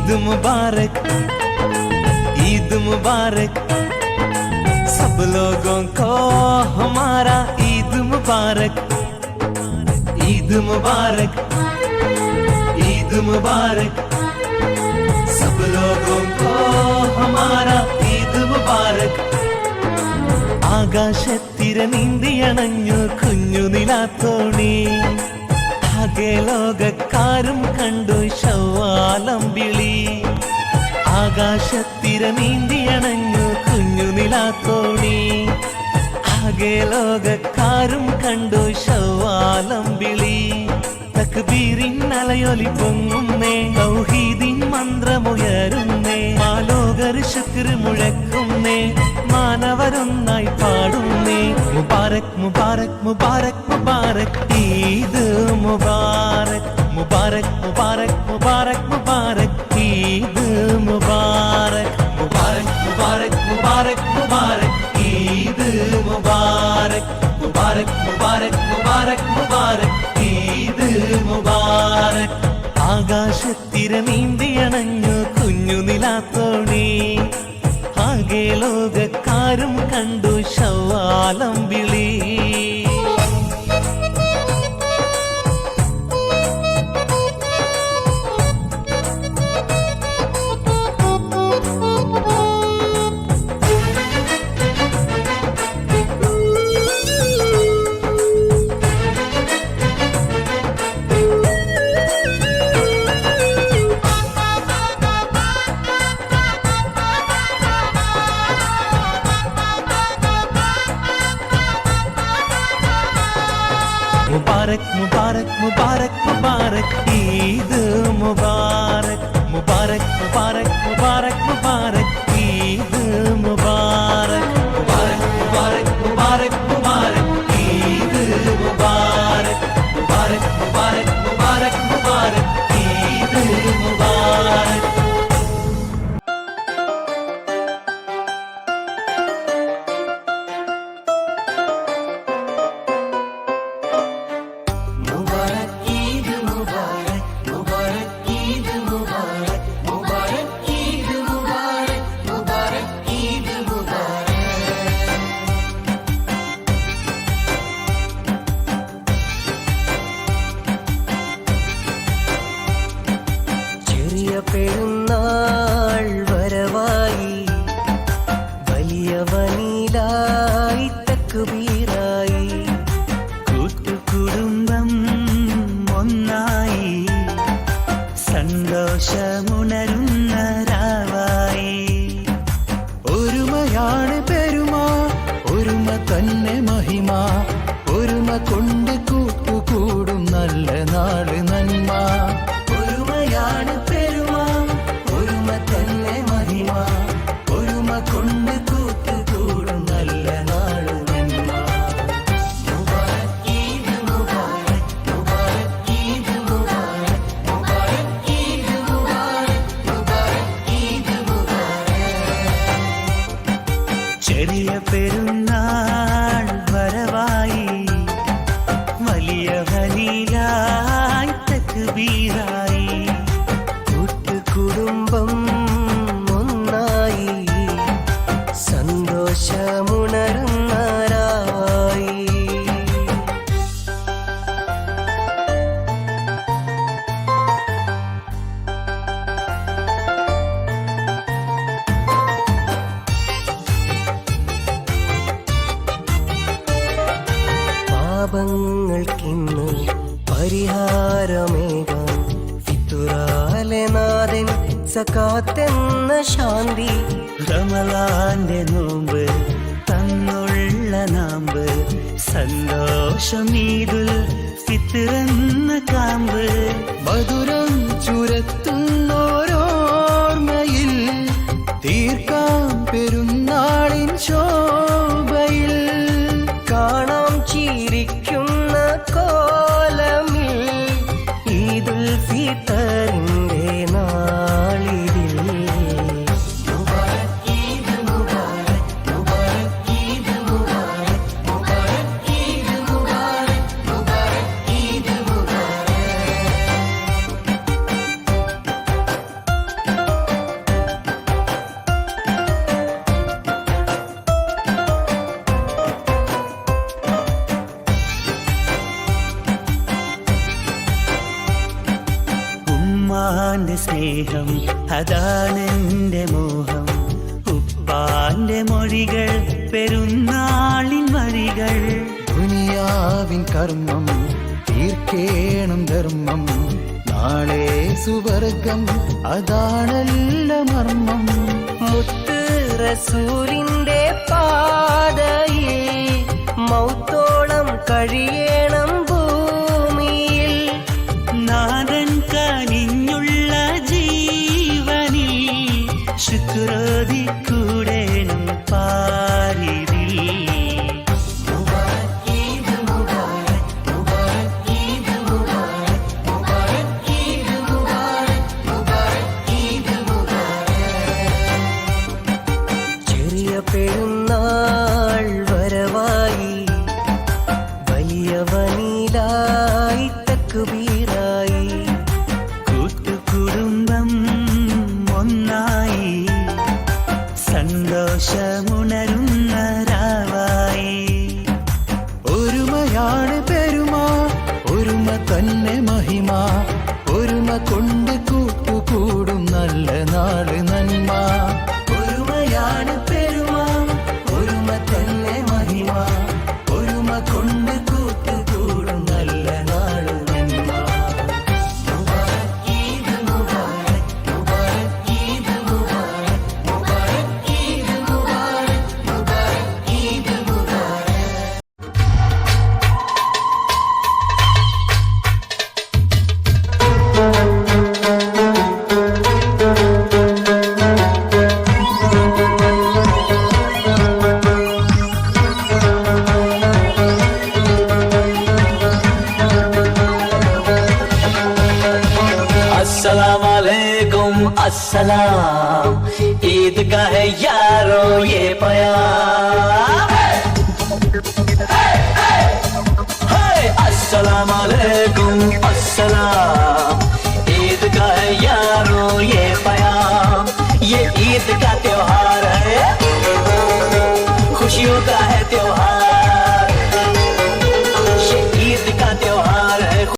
ईद मुबारक, ईद मुबारक, सब लोगों को हमारा ईद मुबारक, ईद मुबारक, ईद मुबारक, सब लोगों को हमारा ईद मुबारक. ആകാശത്തിര നീന്തിയണഞ്ഞു കുഞ്ഞു നിലാത്തോണി, ആകെ ലോകക്കാരും കണ്ടു ശവ്വാലം വിളി. ആകാശത്തിര നീന്തിയണഞ്ഞു കുഞ്ഞു നിലാത്തോണി, ആകെ ലോകക്കാരും കണ്ടു ശവ്വാലം വിളി. തക്ബീറിൻ അലയൊലി പൊങ്ങുന്നേ, തൗഹീദിൻ മന്ത്രമുയരുന്നേ, മാലോകർ ശുക്ർ മുഴക്കുന്നേ, മാനവരൊന്നായി പാടുന്നേ. മുബാരക് മുബാരക് മുബാരക് മുബാരക്, ഈദ് മുബാരക്, മുബാരക് മുബാരക് മുബാരക് മുബാരക്, ഈദ് മുബാരക്, മുബാരക് മുബാരക് മുബാരക് മുബാരക്, ഈദ് മുബാരക്, മുബാരക് മുബാരക് മുബാരക് മുബാരക്, ഈദ് മുബാരക്. ആകാശത്തിര നീന്തിയണഞ്ഞു കുഞ്ഞു നിലാത്തോണി, ആകെ ലോകക്കാരും കണ്ടു ശവ്വാലം വിളി. मुबारक मुबारक मुबारक मुबारक, ईद मुबारक, मुबारक मुबारक मुबारक मुबारक, ईद मुबारक, मुबारक मुबारक मुबारक मुबारक, ईद मुबारक, मुबारक मुबारक मुबारक मुबारक, ईद मुबारक. പെരുന്നാൾ വരവായി, വലിയവനിലായി തക്ബീറായി, കൂട്ടുകുടുംബം ഒന്നായി, സന്തോഷമുണരുന്ന രാവായി. ഒരുമയാണ് പെരുമ, ഒരുമ തന്നെ മഹിമ, ഒരുമ കൊണ്ട് കൂട്ടുകൂടും നല്ല നാട് നന്മ. ഒരുമയാണ് പെരുമ, ഒരുമ തന്നെ മഹിമ, ഒരുമ കൊണ്ട് കൂട്ടുകൂടും നല്ല നാട് നന്മ. മുബാരക് ഈദ് മുബാരക്, മുബാരക് ഈദ് മുബാരക്, മുബാരക് ഈദ് മുബാരക്, മുബാരക് ഈദ് മുബാരക്. ചെറിയ പെരുന്നാൾ വരവായി, വലിയ വലിയായി തക്ബീറായി, കൂട്ടുകുടുംബം ഒന്നായി, സന്തോഷമുണരുന്ന രാവായി. പാപങ്ങൾക്കിന്ന് പരിഹാരമേകാൻ ഫിത്തുറാലെ നാഥൻ സകാത്തെന്ന ശാന്തി. റമളാന്റെ നോമ്പ് തന്നുള്ള നാമ്പ്, സന്തോഷം ഈദുൽ ഫിത്റെന്ന കാമ്പ്. മധുരം ചുരത്തുന്നോരോർമ്മയിൽ തീർക്കാം പെരുന്നാളിൻ ശോഭയിൽ. കാണാം ചിരിക്കുന്ന കോലമിൽ ഈദുൽ ഫിത്റിന്റെ നാളിതിൽ. മുബാരക് ഈദ് മുബാരക്, മുബാരക് ഈദ് മുബാരക്, മുബാരക് ഈദ് മുബാരക്, മുബാരക് ഈദ് മുബാരക്. ഉമ്മാന്റെ സ്നേഹം അതാണെന്റെ മോഹം, ഉപ്പാന്റെ മൊഴികൾ പെരുന്നാളിൻ വഴികൾ. ദുനിയാവിൻ കർമ്മം തീർക്കേണം ധർമ്മം, നാളെ സുവർഗം അതാണല്ല മർമ്മം. മുത്ത് റസൂലിന്റെ പാതയിൽ മൗത്തോളം കഴിയണം ഭൂമിയിൽ. നാഥൻ കനിഞ്ഞുള്ള ജീവനിൽ ശുക്രോതി കൂടേണം പാരിതിൽ. ചെറിയ പെരുന്നാൾ വരവായി, വലിയവനിലായി തക്ബീറായി. കൂട്ടുകുടുംബം ഒന്നായി, സന്തോഷമുണരുന്ന രാവായി. ഒരുമയാണ് പെരുമ, ഒരുമ തന്നെ മഹിമ, ഒരുമ കൊണ്ട് കൂട്ടുകൂടും നല്ല നാള് നന്മ. ഒരുമയാണ് പെരുമ, ഒരുമ തന്നെ മഹിമ, ഒരുമ കൊണ്ട് കൂട്ടുകൂടും നല്ല നാളു നന്മ. अस्सलाम वालेकुम अस्सलाम, ईद का है यारो ये प्यार. अस्सलाम वालेकुम अस्सलाम, ईद का है यारो